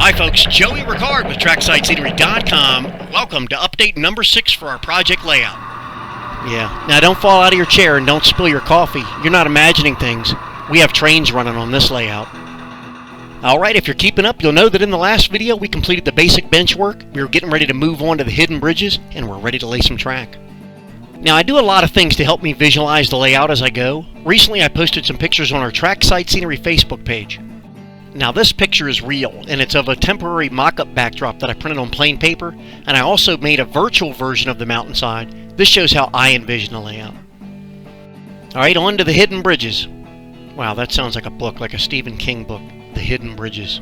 Hi folks, Joey Ricard with TracksiteScenery.com. Welcome to update number 6 for our project layout. Yeah, now don't fall out of your chair and don't spill your coffee. You're not imagining things. We have trains running on this layout. Alright, if you're keeping up, you'll know that in the last video we completed the basic bench work. We were getting ready to move on to the hidden bridges, and we're ready to lay some track. Now, I do a lot of things to help me visualize the layout as I go. Recently, I posted some pictures on our Track Site Scenery Facebook page. Now, this picture is real, and it's of a temporary mock-up backdrop that I printed on plain paper, and I also made a virtual version of the mountainside. This shows how I envision the layout. Alright, on to the hidden bridges. Wow, that sounds like a book, like a Stephen King book. The Hidden Bridges.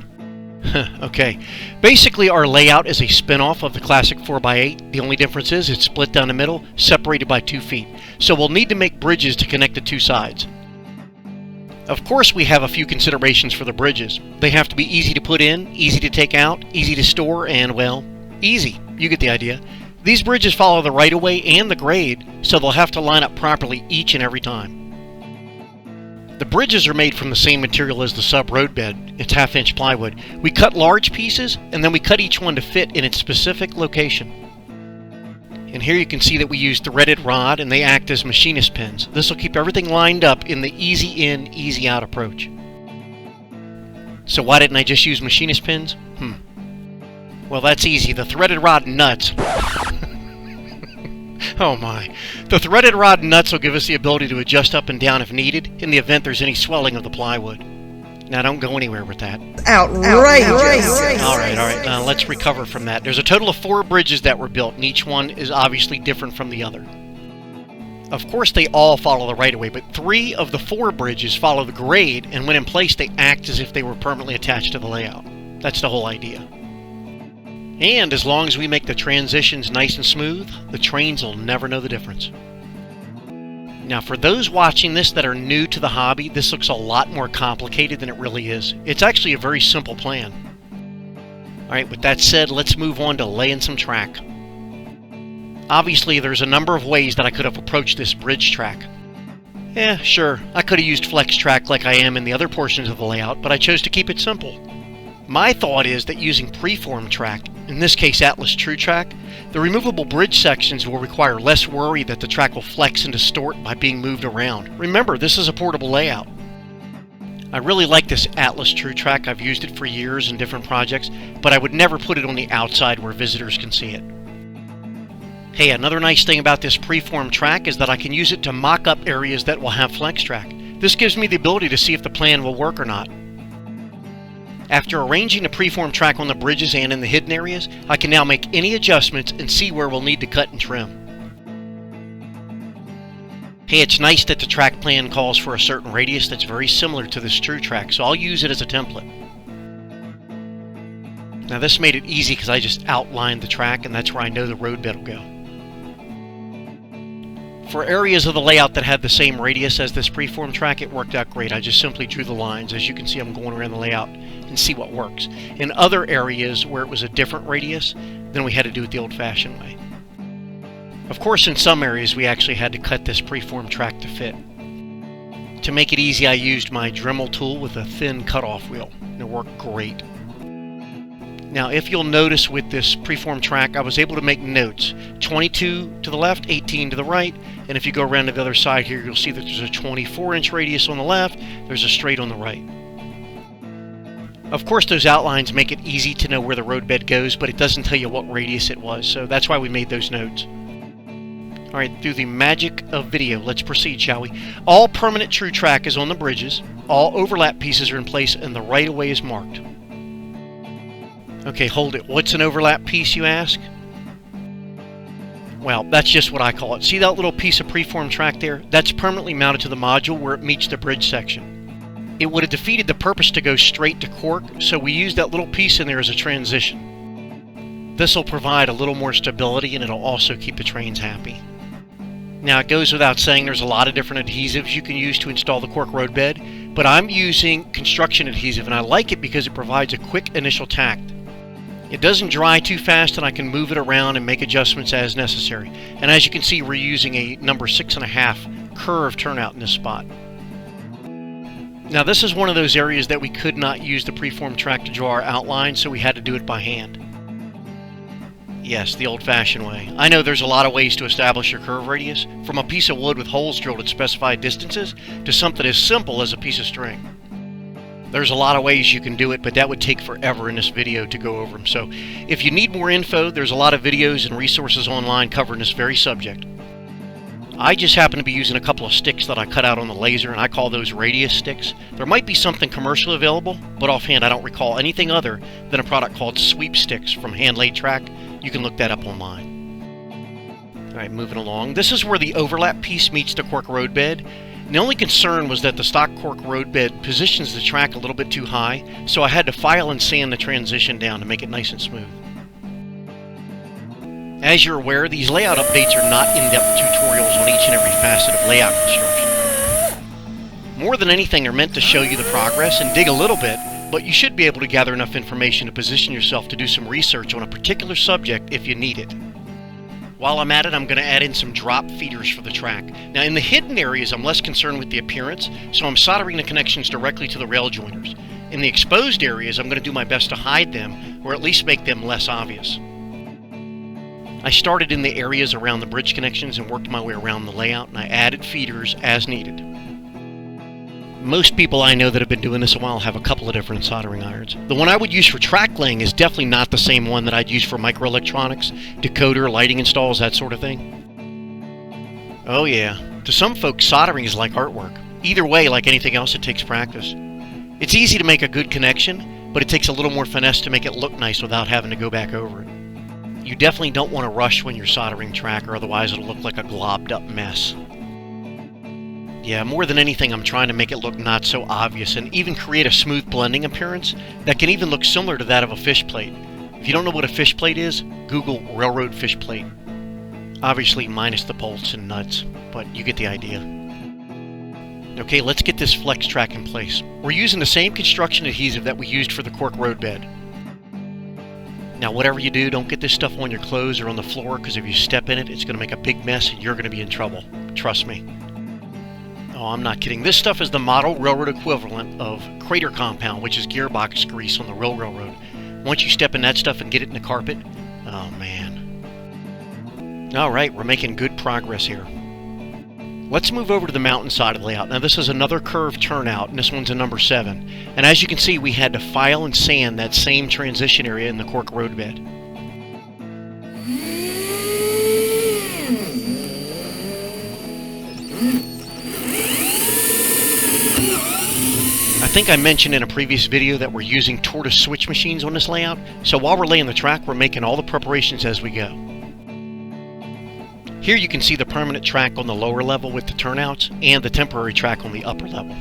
Okay, basically our layout is a spin-off of the classic 4x8. The only difference is it's split down the middle, separated by 2 feet. So we'll need to make bridges to connect the two sides. Of course, we have a few considerations for the bridges. They have to be easy to put in, easy to take out, easy to store, and, well, easy. You get the idea. These bridges follow the right-of-way and the grade, so they'll have to line up properly each and every time. The bridges are made from the same material as the sub roadbed. It's 1/2-inch plywood. We cut large pieces, and then we cut each one to fit in its specific location. And here you can see that we use threaded rod, and they act as machinist pins. This will keep everything lined up in the easy in, easy out approach. So why didn't I just use machinist pins? Well, that's easy. The threaded rod nuts. Oh my. The threaded rod nuts will give us the ability to adjust up and down if needed in the event there's any swelling of the plywood. Now don't go anywhere with that. Outrageous. Alright, now let's recover from that. There's a total of 4 bridges that were built, and each one is obviously different from the other. Of course they all follow the right-of-way, but 3 of the 4 bridges follow the grade, and when in place they act as if they were permanently attached to the layout. That's the whole idea. And as long as we make the transitions nice and smooth, the trains will never know the difference. Now, for those watching this that are new to the hobby, this looks a lot more complicated than it really is. It's actually a very simple plan. Alright, with that said, let's move on to laying some track. Obviously, there's a number of ways that I could have approached this bridge track. Yeah, sure, I could have used flex track like I am in the other portions of the layout, but I chose to keep it simple. My thought is that using preform track, in this case Atlas True Track, the removable bridge sections will require less worry that the track will flex and distort by being moved around. Remember, this is a portable layout. I really like this Atlas True Track. I've used it for years in different projects, but I would never put it on the outside where visitors can see it. Hey, another nice thing about this preform track is that I can use it to mock up areas that will have flex track. This gives me the ability to see if the plan will work or not. After arranging the preform track on the bridges and in the hidden areas, I can now make any adjustments and see where we'll need to cut and trim. Hey, it's nice that the track plan calls for a certain radius that's very similar to this true track, so I'll use it as a template. Now this made it easy because I just outlined the track, and that's where I know the roadbed will go. For areas of the layout that had the same radius as this preform track, it worked out great. I just simply drew the lines. As you can see, I'm going around the layout and see what works. In other areas where it was a different radius, then we had to do it the old-fashioned way. Of course, in some areas we actually had to cut this preform track to fit. To make it easy, I used my Dremel tool with a thin cutoff wheel, and it worked great. Now, if you'll notice with this preform track, I was able to make notes. 22 to the left, 18 to the right, and if you go around to the other side here, you'll see that there's a 24-inch radius on the left, there's a straight on the right. Of course, those outlines make it easy to know where the roadbed goes, but it doesn't tell you what radius it was, so that's why we made those notes. Alright, through the magic of video, let's proceed, shall we? All permanent true track is on the bridges, all overlap pieces are in place, and the right-of-way is marked. Okay, hold it. What's an overlap piece, you ask? Well, that's just what I call it. See that little piece of preform track there? That's permanently mounted to the module where it meets the bridge section. It would have defeated the purpose to go straight to Cork, so we used that little piece in there as a transition. This will provide a little more stability, and it'll also keep the trains happy. Now, it goes without saying there's a lot of different adhesives you can use to install the Cork roadbed, but I'm using construction adhesive, and I like it because it provides a quick initial tack. It doesn't dry too fast, and I can move it around and make adjustments as necessary. And as you can see, we're using a number 6.5 curved turnout in this spot. Now this is one of those areas that we could not use the preformed track to draw our outline, so we had to do it by hand. Yes, the old-fashioned way. I know there's a lot of ways to establish your curve radius, from a piece of wood with holes drilled at specified distances to something as simple as a piece of string. There's a lot of ways you can do it, but that would take forever in this video to go over them. So if you need more info, there's a lot of videos and resources online covering this very subject. I just happen to be using a couple of sticks that I cut out on the laser, and I call those radius sticks. There might be something commercially available, but offhand I don't recall anything other than a product called Sweep Sticks from Handlaid Track. You can look that up online. Alright, moving along. This is where the overlap piece meets the Cork roadbed. The only concern was that the stock Cork roadbed positions the track a little bit too high, so I had to file and sand the transition down to make it nice and smooth. As you're aware, these layout updates are not in-depth tutorials on each and every facet of layout construction. More than anything, they're meant to show you the progress and dig a little bit, but you should be able to gather enough information to position yourself to do some research on a particular subject if you need it. While I'm at it, I'm going to add in some drop feeders for the track. Now in the hidden areas, I'm less concerned with the appearance, so I'm soldering the connections directly to the rail joiners. In the exposed areas, I'm going to do my best to hide them, or at least make them less obvious. I started in the areas around the bridge connections and worked my way around the layout, and I added feeders as needed. Most people I know that have been doing this a while have a couple of different soldering irons. The one I would use for track laying is definitely not the same one that I'd use for microelectronics, decoder, lighting installs, that sort of thing. Oh yeah, to some folks soldering is like artwork. Either way, like anything else, it takes practice. It's easy to make a good connection, but it takes a little more finesse to make it look nice without having to go back over it. You definitely don't want to rush when you're soldering track, or otherwise it'll look like a globbed up mess. Yeah, more than anything, I'm trying to make it look not so obvious and even create a smooth blending appearance that can even look similar to that of a fish plate. If you don't know what a fish plate is, Google railroad fish plate. Obviously minus the bolts and nuts, but you get the idea. Okay, let's get this flex track in place. We're using the same construction adhesive that we used for the Cork roadbed. Now whatever you do, don't get this stuff on your clothes or on the floor, because if you step in it, it's going to make a big mess and you're going to be in trouble. Trust me. Oh, I'm not kidding. This stuff is the model railroad equivalent of crater compound, which is gearbox grease on the railroad. Once you step in that stuff and get it in the carpet, oh man. Alright, we're making good progress here. Let's move over to the mountain side of the layout. Now this is another curved turnout, and this one's a number 7. And as you can see, we had to file and sand that same transition area in the Cork roadbed. I think I mentioned in a previous video that we're using tortoise switch machines on this layout, so while we're laying the track, we're making all the preparations as we go. Here you can see the permanent track on the lower level with the turnouts and the temporary track on the upper level.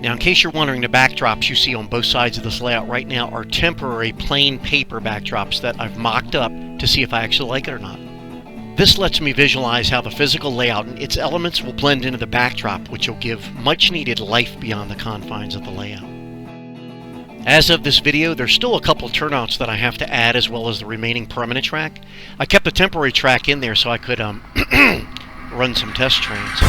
Now in case you're wondering, the backdrops you see on both sides of this layout right now are temporary plain paper backdrops that I've mocked up to see if I actually like it or not. This lets me visualize how the physical layout and its elements will blend into the backdrop, which will give much needed life beyond the confines of the layout. As of this video, there's still a couple turnouts that I have to add, as well as the remaining permanent track. I kept the temporary track in there so I could run some test trains.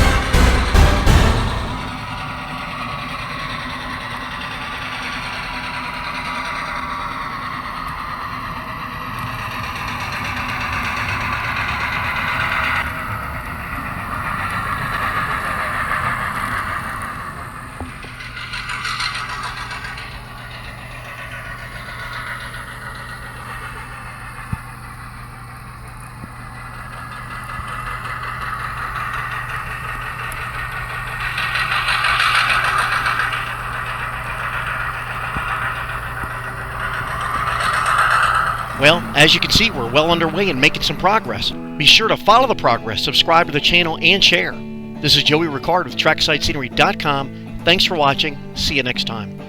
Well, as you can see, we're well underway and making some progress. Be sure to follow the progress, subscribe to the channel, and share. This is Joey Ricard with TracksiteScenery.com. Thanks for watching. See you next time.